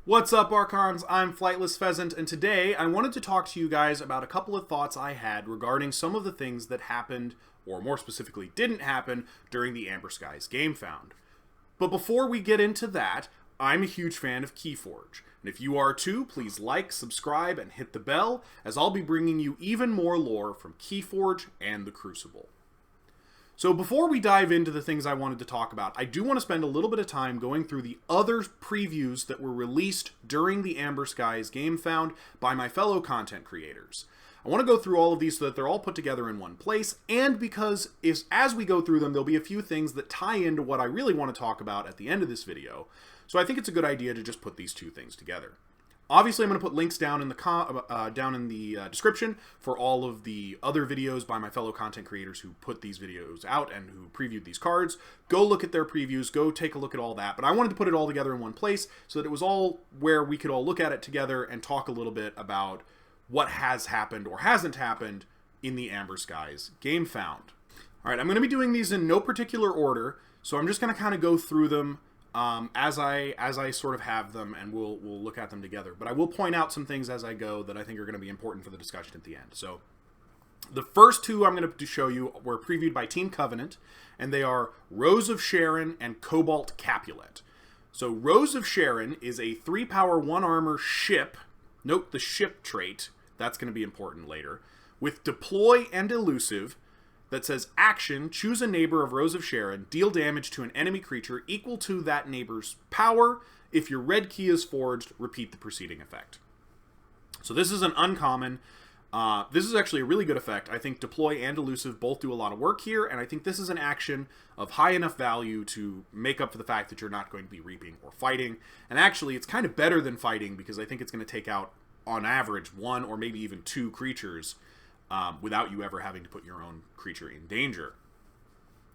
What's up, Archons? I'm Flightless Pheasant, and today I wanted to talk to you guys about a couple of thoughts I had regarding some of the things that happened, or more specifically didn't happen, during the Aember Skies Game Found. But before we get into that, I'm a huge fan of Keyforge, and if you are too, please like, subscribe, and hit the bell, as I'll be bringing you even more lore from Keyforge and the Crucible. So before we dive into the things I wanted to talk about, I do want to spend a little bit of time going through the other previews that were released during the Aember Skies Game Found by my fellow content creators. I want to go through all of these so that they're all put together in one place, and because as we go through them, there'll be a few things that tie into what I really want to talk about at the end of this video. So I think it's a good idea to just put these two things together. Obviously, I'm going to put links down in the description for all of the other videos by my fellow content creators who put these videos out and who previewed these cards. Go look at their previews, go take a look at all that. But I wanted to put it all together in one place so that it was all where we could all look at it together and talk a little bit about what has happened or hasn't happened in the Aember Skies Game Found. All right, I'm going to be doing these in no particular order, so I'm just going to kind of go through them as I sort of have them, and we'll look at them together. But I will point out some things as I go that I think are going to be important for the discussion at the end. So the first two I'm going to show you were previewed by Team Covenant, and they are Rose of Sharon and Cobalt Capulet. So Rose of Sharon is a 3-power 1-armor ship. Note the ship trait. That's going to be important later. With Deploy and Elusive, that says, action, choose a neighbor of Rose of Sharon, deal damage to an enemy creature equal to that neighbor's power. If your red key is forged, repeat the preceding effect. So this is an uncommon. This is actually a really good effect. I think Deploy and Elusive both do a lot of work here, and I think this is an action of high enough value to make up for the fact that you're not going to be reaping or fighting. And actually, it's kind of better than fighting, because I think it's going to take out, on average, 1 or maybe even 2 creatures without you ever having to put your own creature in danger.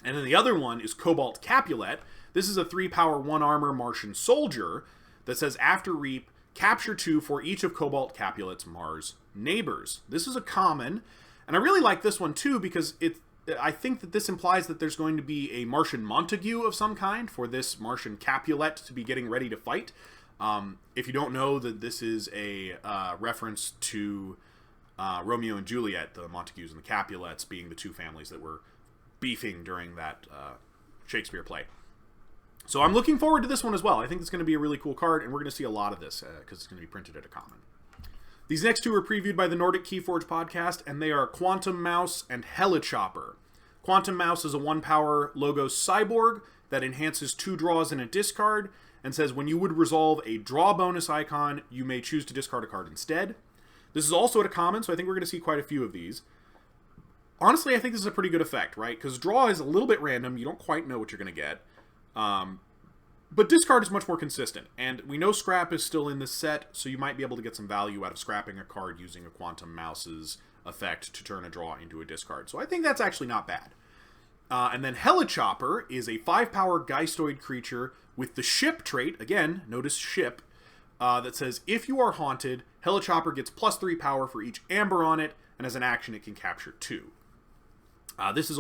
And then the other one is Cobalt Capulet. This is a 3-power 1-armor Martian soldier that says, after Reap, capture 2 for each of Cobalt Capulet's Mars neighbors. This is a common, and I really like this one too, because I think that this implies that there's going to be a Martian Montague of some kind for this Martian Capulet to be getting ready to fight. If you don't know, that this is a reference to Romeo and Juliet, the Montagues and the Capulets being the two families that were beefing during that Shakespeare play. So I'm looking forward to this one as well. I think it's going to be a really cool card, and we're going to see a lot of this because it's going to be printed at a common. These next two were previewed by the Nordic Keyforge podcast, and they are Quantum Mouse and Helichopper. Quantum Mouse is a 1-power Logos cyborg that enhances 2 draws and a discard, and says when you would resolve a draw bonus icon, you may choose to discard a card instead. This is also at a common, so I think we're going to see quite a few of these. Honestly, I think this is a pretty good effect, right? Because draw is a little bit random. You don't quite know what you're going to get. But discard is much more consistent. And we know scrap is still in this set, so you might be able to get some value out of scrapping a card using a Quantum Mouse's effect to turn a draw into a discard. So I think that's actually not bad. And then Helichopper is a 5-power Geistoid creature with the ship trait. Again, notice ship. That says, if you are haunted, Helichopper gets +3 power for each amber on it, and as an action it can capture 2. This is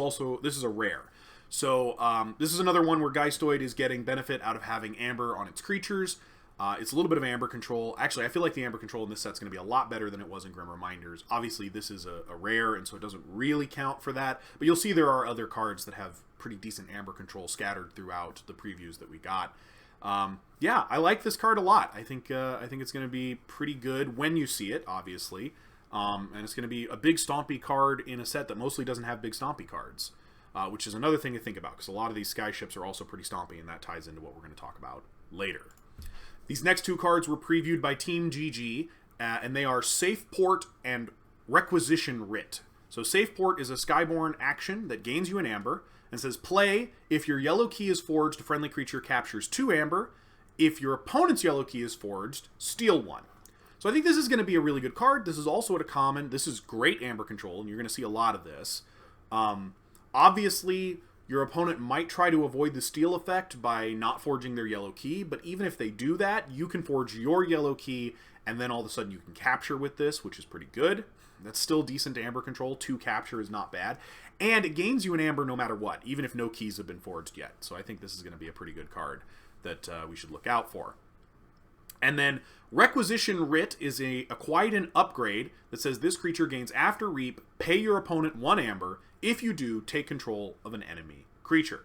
a rare. So this is another one where Geistoid is getting benefit out of having amber on its creatures. It's a little bit of amber control. Actually, I feel like the amber control in this set's going to be a lot better than it was in Grim Reminders. Obviously, this is a rare, and so it doesn't really count for that. But you'll see there are other cards that have pretty decent amber control scattered throughout the previews that we got. Yeah, I like this card a lot. I think it's going to be pretty good when you see it, obviously. And it's going to be a big stompy card in a set that mostly doesn't have big stompy cards, which is another thing to think about, because a lot of these Skyships are also pretty stompy, and that ties into what we're going to talk about later. These next two cards were previewed by Team GG, and they are Safe Port and Requisition Writ. So Safe Port is a Skyborn action that gains you an amber, and says, play, if your yellow key is forged, a friendly creature captures 2 amber. If your opponent's yellow key is forged, steal 1. So I think this is going to be a really good card. This is also at a common. This is great amber control, and you're going to see a lot of this. Obviously, your opponent might try to avoid the steal effect by not forging their yellow key, but even if they do that, you can forge your yellow key, and then all of a sudden you can capture with this, which is pretty good. That's still decent amber control. 2 capture is not bad. And it gains you an amber no matter what, even if no keys have been forged yet. So I think this is going to be a pretty good card that we should look out for. And then Requisition Writ is a Aquaidan upgrade that says this creature gains after Reap, pay your opponent 1 amber. If you do, take control of an enemy creature.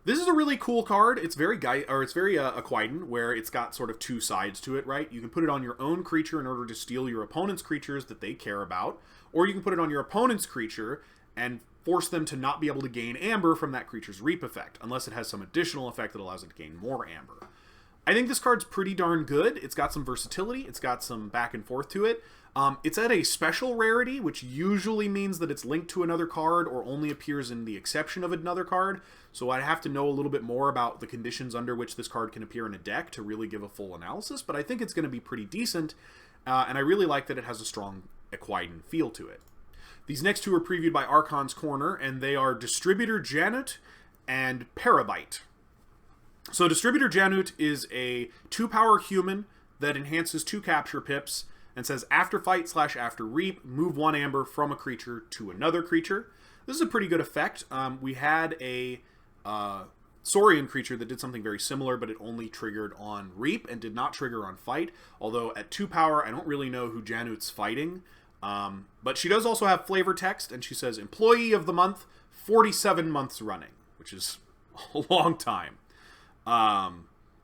This is a really cool card. It's very Aquaidan, where it's got sort of two sides to it, right? You can put it on your own creature in order to steal your opponent's creatures that they care about, or you can put it on your opponent's creature and force them to not be able to gain amber from that creature's Reap effect, unless it has some additional effect that allows it to gain more amber. I think this card's pretty darn good. It's got some versatility. It's got some back and forth to it. It's at a special rarity, which usually means that it's linked to another card or only appears in the exception of another card. So I'd have to know a little bit more about the conditions under which this card can appear in a deck to really give a full analysis. But I think it's going to be pretty decent, and I really like that it has a strong Aquaidan feel to it. These next two are previewed by Archons Corner, and they are Distributor Janut and Parabyte. So Distributor Janut is a 2-power human that enhances 2 capture pips and says after fight / after reap, move 1 amber from a creature to another creature. This is a pretty good effect. We had a Saurian creature that did something very similar, but it only triggered on reap and did not trigger on fight. Although at 2 power, I don't really know who Janut's fighting. But she does also have flavor text, and she says Employee of the Month, 47 months running, which is a long time.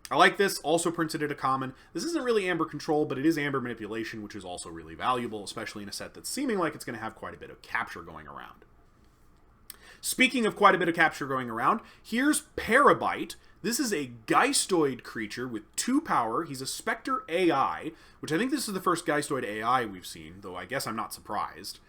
I like this, also printed at a common. This isn't really Amber Control, but it is Amber Manipulation, which is also really valuable, especially in a set that's seeming like it's going to have quite a bit of capture going around. Speaking of quite a bit of capture going around, here's Parabyte. This is a Geistoid creature with 2 power. He's a Spectre AI, which I think this is the first Geistoid AI we've seen, though I guess I'm not surprised.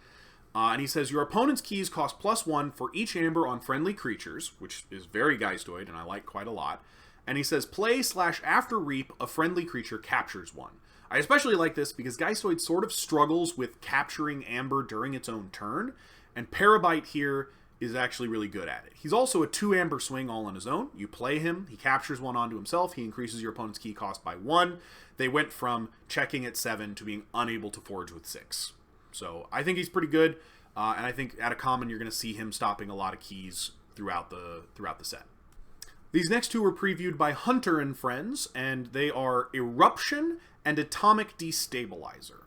And he says, your opponent's keys cost +1 for each amber on friendly creatures, which is very Geistoid, and I like quite a lot. And he says, play / after reap, a friendly creature captures 1. I especially like this because Geistoid sort of struggles with capturing amber during its own turn, and Parabyte here is actually really good at it. He's also a 2 amber swing all on his own. You play him, he captures 1 onto himself, he increases your opponent's key cost by 1. They went from checking at 7 to being unable to forge with 6. So I think he's pretty good, and I think at a common you're going to see him stopping a lot of keys throughout the set. These next two were previewed by Hunter and Friends, and they are Eruption and Atomic Destabilizer.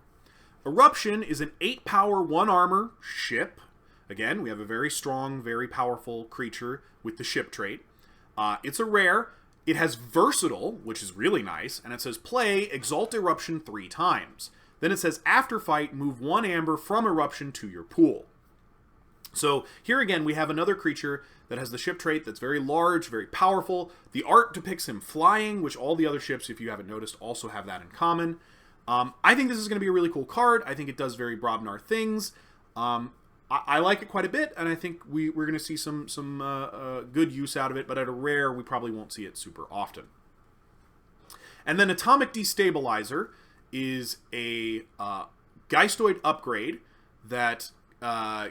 Eruption is an 8-power, 1 armor ship. Again, we have a very strong, very powerful creature with the ship trait. It's a rare. It has Versatile, which is really nice, and it says play Exalt Eruption 3 times. Then it says after fight, move 1 amber from Eruption to your pool. So here again, we have another creature that has the ship trait that's very large, very powerful. The art depicts him flying, which all the other ships, if you haven't noticed, also have that in common. I think this is going to be a really cool card. I think it does very Brobnar things. I like it quite a bit, and I think we're going to see some good use out of it, but at a rare, we probably won't see it super often. And then Atomic Destabilizer is a Geistoid upgrade that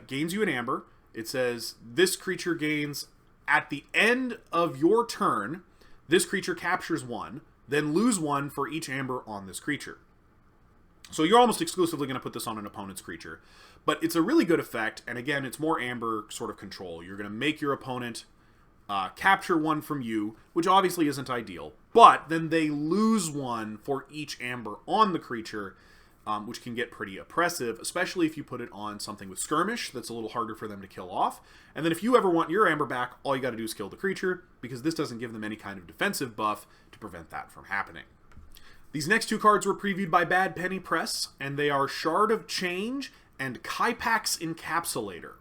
gains you an amber. It says this creature gains at the end of your turn, this creature captures 1, then lose 1 for each amber on this creature. So you're almost exclusively going to put this on an opponent's creature. But it's a really good effect, and again, it's more amber sort of control. You're going to make your opponent capture 1 from you, which obviously isn't ideal, but then they lose 1 for each amber on the creature, which can get pretty oppressive, especially if you put it on something with skirmish that's a little harder for them to kill off. And then if you ever want your amber back, all you got to do is kill the creature, because this doesn't give them any kind of defensive buff to prevent that from happening. These next two cards were previewed by Bad Penny Press, and they are Shard of Change and Kaipax Encapsulator.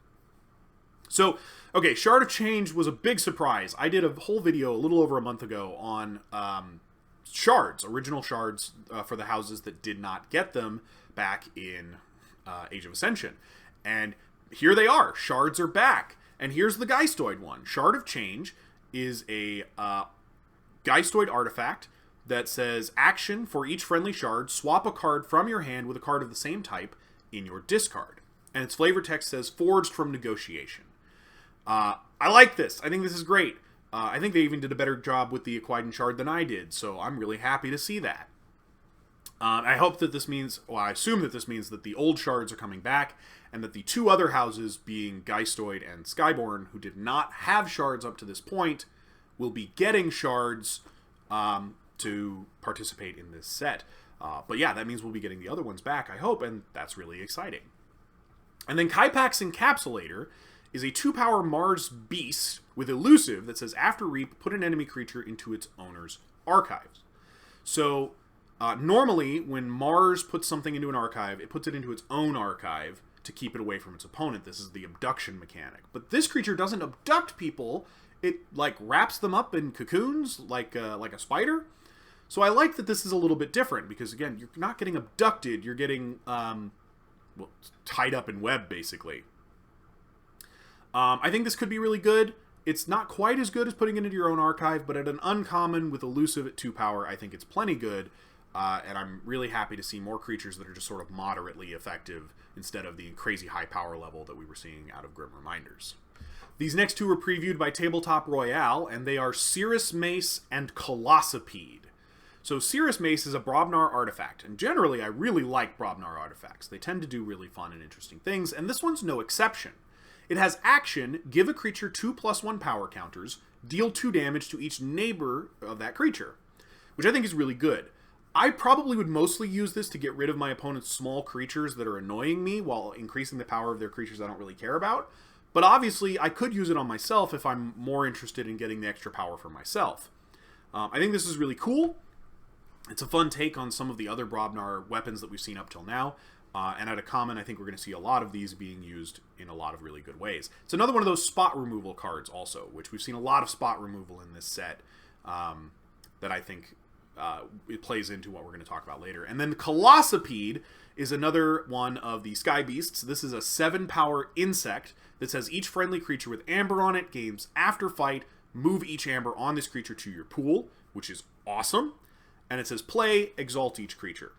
So, okay, Shard of Change was a big surprise. I did a whole video a little over a month ago on shards, original shards for the houses that did not get them back in Age of Ascension. And here they are. Shards are back. And here's the Geistoid one. Shard of Change is a Geistoid artifact that says, action for each friendly shard, swap a card from your hand with a card of the same type in your discard. And its flavor text says, forged from negotiation. I like this. I think this is great. I think they even did a better job with the Aquaidan Shard than I did, so I'm really happy to see that. I hope that this means, well, I assume that this means that the old shards are coming back, and that the two other houses, being Geistoid and Skyborn, who did not have shards up to this point, will be getting shards to participate in this set. But yeah, that means we'll be getting the other ones back, I hope, and that's really exciting. And then Kaipax Encapsulator is a 2-power Mars Beast with Elusive that says, after Reap, put an enemy creature into its owner's archives. So, normally, when Mars puts something into an archive, it puts it into its own archive to keep it away from its opponent. This is the abduction mechanic. But this creature doesn't abduct people. It, like, wraps them up in cocoons, like a spider. So I like that this is a little bit different, because, again, you're not getting abducted. You're getting, well, tied up in web, basically. I think this could be really good. It's not quite as good as putting it into your own archive, but at an uncommon with Elusive at 2-power, I think it's plenty good. And I'm really happy to see more creatures that are just sort of moderately effective instead of the crazy high power level that we were seeing out of Grim Reminders. These next two were previewed by Tabletop Royale, and they are Cirrus Mace and Colossipede. So Cirrus Mace is a Brobnar artifact, and generally I really like Brobnar artifacts. They tend to do really fun and interesting things, and this one's no exception. It has action, give a creature 2+1 power counters, deal 2 damage to each neighbor of that creature, which I think is really good. I probably would mostly use this to get rid of my opponent's small creatures that are annoying me while increasing the power of their creatures I don't really care about. But obviously, I could use it on myself if I'm more interested in getting the extra power for myself. I think this is really cool. It's a fun take on some of the other Brobnar weapons that we've seen up till now. And at a common, I think we're going to see a lot of these being used in a lot of really good ways. It's another one of those spot removal cards also, which we've seen a lot of spot removal in this set that I think it plays into what we're going to talk about later. And then Colossipede is another one of the Sky Beasts. This is a 7-power insect that says each friendly creature with Amber on it gains after fight, move each Amber on this creature to your pool, which is awesome. And it says play, exalt each creature.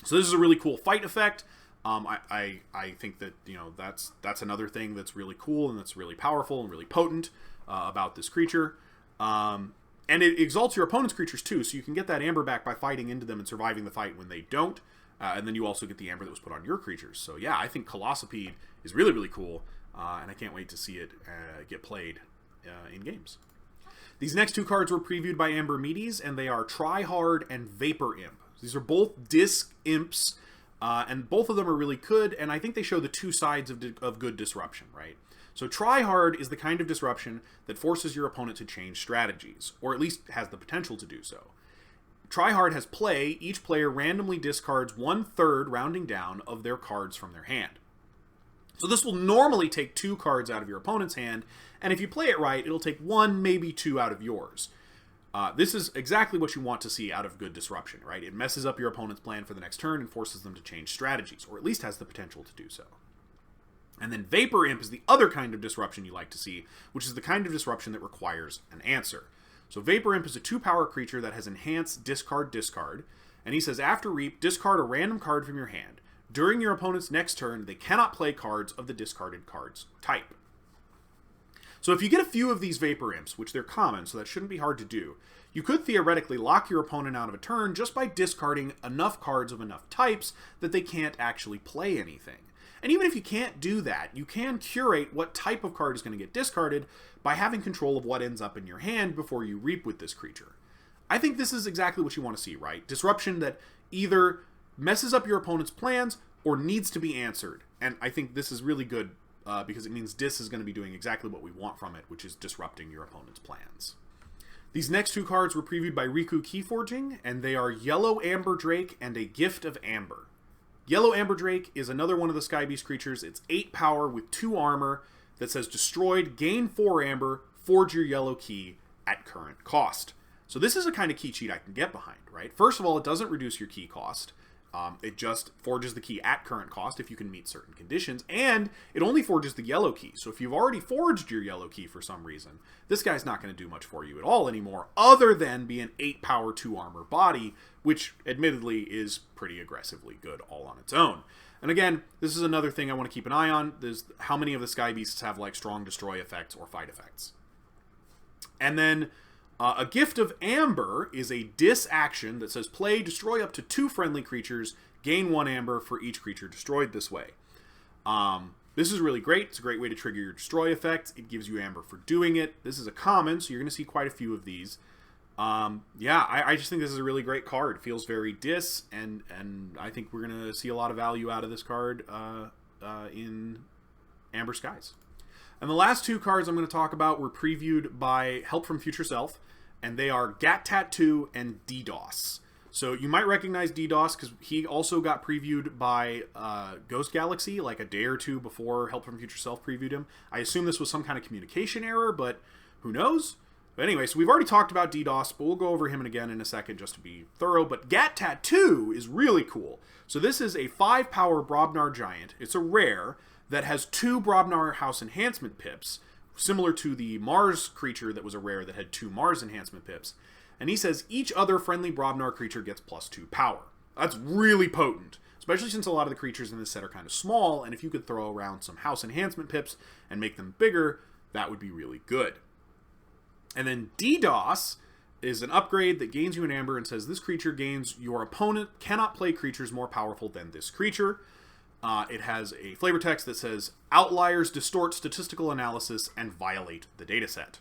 So this is a really cool fight effect. I think that, you know, that's another thing that's really cool and that's really powerful and really potent about this creature. And it exalts your opponent's creatures too, so you can get that Amber back by fighting into them and surviving the fight when they don't. And then you also get the Amber that was put on your creatures. So yeah, I think Colossipede is really, really cool, and I can't wait to see it get played in games. These next two cards were previewed by Amber Medes, and they are Tryhard and Vapor Imp. These are both Disc Imps, and both of them are really good, and I think they show the two sides of good disruption, right? So Tryhard is the kind of disruption that forces your opponent to change strategies, or at least has the potential to do so. Tryhard has play. Each player randomly discards 1/3, rounding down, of their cards from their hand. So this will normally take 2 cards out of your opponent's hand, and if you play it right, it'll take 1, maybe 2 out of yours. This is exactly what you want to see out of good disruption, right? It messes up your opponent's plan for the next turn and forces them to change strategies, or at least has the potential to do so. And then Vapor Imp is the other kind of disruption you like to see, which is the kind of disruption that requires an answer. So Vapor Imp is a 2-power creature that has enhanced discard, and he says after Reap, discard a random card from your hand. During your opponent's next turn, they cannot play cards of the discarded card's type. So if you get a few of these Vapor Imps, which they're common, so that shouldn't be hard to do, you could theoretically lock your opponent out of a turn just by discarding enough cards of enough types that they can't actually play anything. And even if you can't do that, you can curate what type of card is going to get discarded by having control of what ends up in your hand before you Reap with this creature. I think this is exactly what you want to see, right? Disruption that either messes up your opponent's plans or needs to be answered. And I think this is really good because it means Dis is going to be doing exactly what we want from it, which is disrupting your opponent's plans. These next two cards were previewed by Riku Keyforging, and they are Yellow Amber Drake and a Gift of Amber. Yellow Amber Drake is another one of the Sky Beast creatures. It's 8 power with 2 armor that says destroyed, gain 4 amber, forge your yellow key at current cost. So this is a kind of key cheat I can get behind, right? First of all, it doesn't reduce your key cost. It just forges the key at current cost if you can meet certain conditions, and it only forges the yellow key. So if you've already forged your yellow key for some reason, this guy's not going to do much for you at all anymore, other than be an 8 power, 2 armor body, which admittedly is pretty aggressively good all on its own. And again, this is another thing I want to keep an eye on. There's how many of the Sky Beasts have like strong destroy effects or fight effects. And then a Gift of Amber is a dis action that says play, destroy up to 2 friendly creatures, gain 1 amber for each creature destroyed this way. This is really great. It's a great way to trigger your destroy effect. It gives you amber for doing it. This is a common, so you're going to see quite a few of these. Yeah, I just think this is a really great card. It feels very dis, and I think we're going to see a lot of value out of this card in Aember Skies. And the last two cards I'm going to talk about were previewed by Help from Future Self, and they are Gat Tattoo and DDoS. So you might recognize DDoS because he also got previewed by Ghost Galaxy like a day or two before Help from Future Self previewed him. I assume this was some kind of communication error, but who knows? But anyway, so we've already talked about DDoS, but we'll go over him again in a second just to be thorough. But Gat Tattoo is really cool. So this is a 5-power Brobnar Giant. It's a rare that has 2 Brobnar House Enhancement pips, similar to the Mars creature that was a rare that had 2 Mars Enhancement pips. And he says each other friendly Brobnar creature gets +2 power. That's really potent, especially since a lot of the creatures in this set are kind of small, and if you could throw around some House Enhancement pips and make them bigger, that would be really good. And then DDoS is an upgrade that gains you an Amber and says this creature gains your opponent cannot play creatures more powerful than this creature. It has a flavor text that says outliers distort statistical analysis and violate the dataset.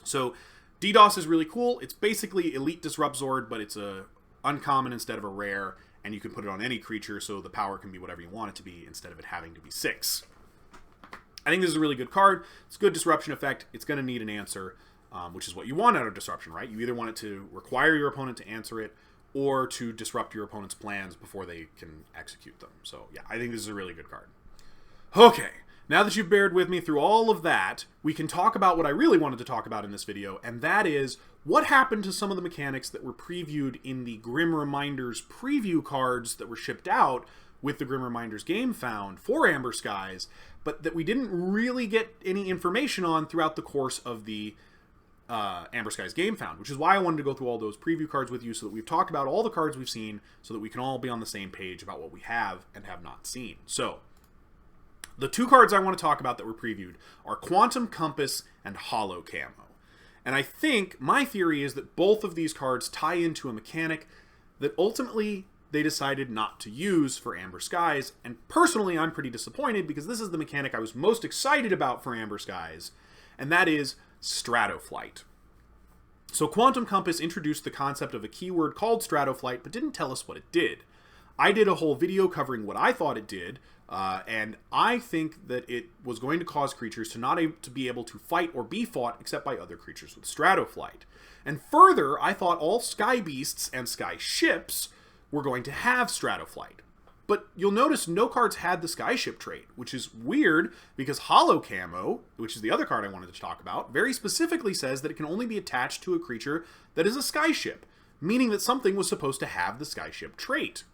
So DDoS is really cool. It's basically Elite Disrupt Zord, but it's a uncommon instead of a rare, and you can put it on any creature, so the power can be whatever you want it to be instead of it having to be 6. I think this is a really good card. It's a good disruption effect. It's going to need an answer, which is what you want out of disruption, right? You either want it to require your opponent to answer it, or to disrupt your opponent's plans before they can execute them. So yeah, I think this is a really good card. Okay, now that you've bared with me through all of that, we can talk about what I really wanted to talk about in this video, and that is what happened to some of the mechanics that were previewed in the Grim Reminders preview cards that were shipped out with the Grim Reminders game found for Aember Skies, but that we didn't really get any information on throughout the course of the Aember Skies game found, which is why I wanted to go through all those preview cards with you so that we've talked about all the cards we've seen so that we can all be on the same page about what we have and have not seen. So, the 2 cards I want to talk about that were previewed are Quantum Compass and Hollow Camo. And I think, my theory is that both of these cards tie into a mechanic that ultimately they decided not to use for Aember Skies, and personally I'm pretty disappointed because this is the mechanic I was most excited about for Aember Skies, and that is Stratoflight. So Quantum Compass introduced the concept of a keyword called Stratoflight, but didn't tell us what it did. I did a whole video covering what I thought it did, and I think that it was going to cause creatures to not to be able to fight or be fought except by other creatures with Stratoflight. And further, I thought all Sky Beasts and Sky Ships were going to have Stratoflight. But you'll notice no cards had the Skyship trait, which is weird because Hollow Camo, which is the other card I wanted to talk about, very specifically says that it can only be attached to a creature that is a Skyship, meaning that something was supposed to have the Skyship trait.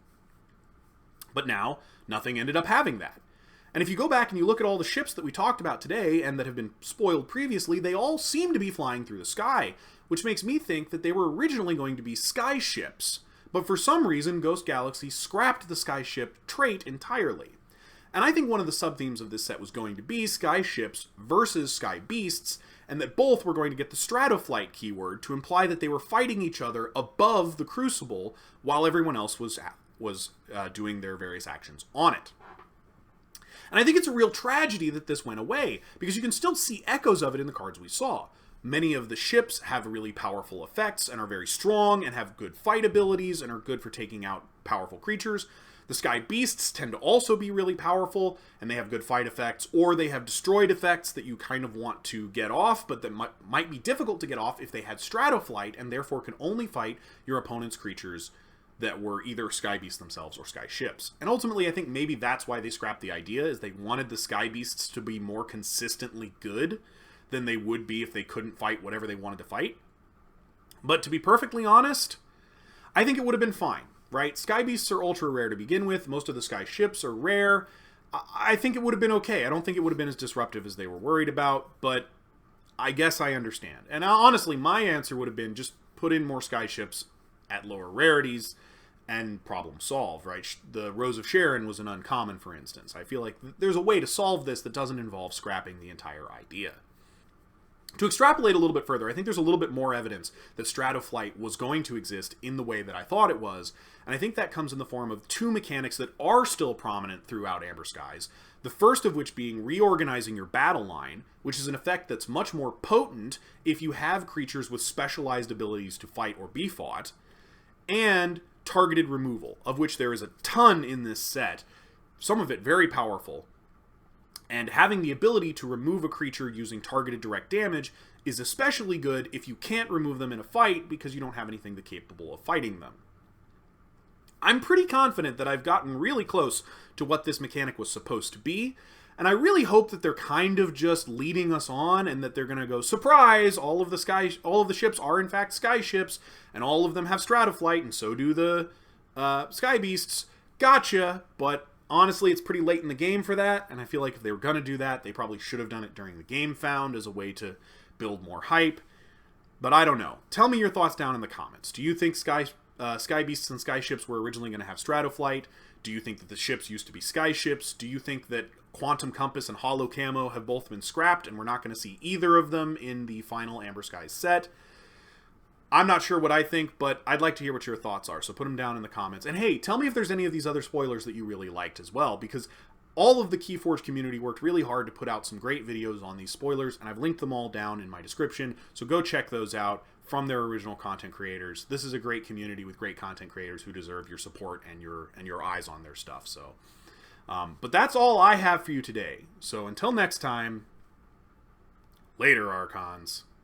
But now, nothing ended up having that. And if you go back and you look at all the ships that we talked about today and that have been spoiled previously, they all seem to be flying through the sky, which makes me think that they were originally going to be Skyships. But for some reason, Ghost Galaxy scrapped the Skyship trait entirely. And I think one of the sub-themes of this set was going to be Skyships versus Sky Beasts, and that both were going to get the Stratoflight keyword to imply that they were fighting each other above the Crucible while everyone else was doing their various actions on it. And I think it's a real tragedy that this went away, because you can still see echoes of it in the cards we saw. Many of the ships have really powerful effects and are very strong and have good fight abilities and are good for taking out powerful creatures. The Sky Beasts tend to also be really powerful and they have good fight effects, or they have destroyed effects that you kind of want to get off, but that might be difficult to get off if they had Stratoflight and therefore can only fight your opponent's creatures that were either Sky Beasts themselves or Sky Ships. And ultimately, I think maybe that's why they scrapped the idea, is they wanted the Sky Beasts to be more consistently good than they would be if they couldn't fight whatever they wanted to fight. But to be perfectly honest, I think it would have been fine, right? Sky Beasts are ultra rare to begin with. Most of the Sky Ships are rare. I think it would have been okay. I don't think it would have been as disruptive as they were worried about, but I guess I understand. And honestly, my answer would have been just put in more Sky Ships at lower rarities and problem solved, right? The Rose of Sharon was an uncommon, for instance. I feel like there's a way to solve this that doesn't involve scrapping the entire idea. To extrapolate a little bit further, I think there's a little bit more evidence that Stratoflight was going to exist in the way that I thought it was, and I think that comes in the form of two mechanics that are still prominent throughout Aember Skies, the first of which being reorganizing your battle line, which is an effect that's much more potent if you have creatures with specialized abilities to fight or be fought, and targeted removal, of which there is a ton in this set, some of it very powerful. And having the ability to remove a creature using targeted direct damage is especially good if you can't remove them in a fight because you don't have anything that's capable of fighting them. I'm pretty confident that I've gotten really close to what this mechanic was supposed to be, and I really hope that they're kind of just leading us on and that they're going to go, surprise, all of the ships are in fact skyships, and all of them have Stratoflight, and so do the sky beasts. Gotcha, but honestly, it's pretty late in the game for that, and I feel like if they were going to do that, they probably should have done it during the game found as a way to build more hype. But I don't know. Tell me your thoughts down in the comments. Do you think Sky Beasts and Skyships were originally going to have Stratoflight? Do you think that the ships used to be Skyships? Do you think that Quantum Compass and Hollow Camo have both been scrapped and we're not going to see either of them in the final Aember Skies set? I'm not sure what I think, but I'd like to hear what your thoughts are, so put them down in the comments. And hey, tell me if there's any of these other spoilers that you really liked as well, because all of the Keyforge community worked really hard to put out some great videos on these spoilers, and I've linked them all down in my description, so go check those out from their original content creators. This is a great community with great content creators who deserve your support and your eyes on their stuff. So, but that's all I have for you today. So until next time, later, Archons.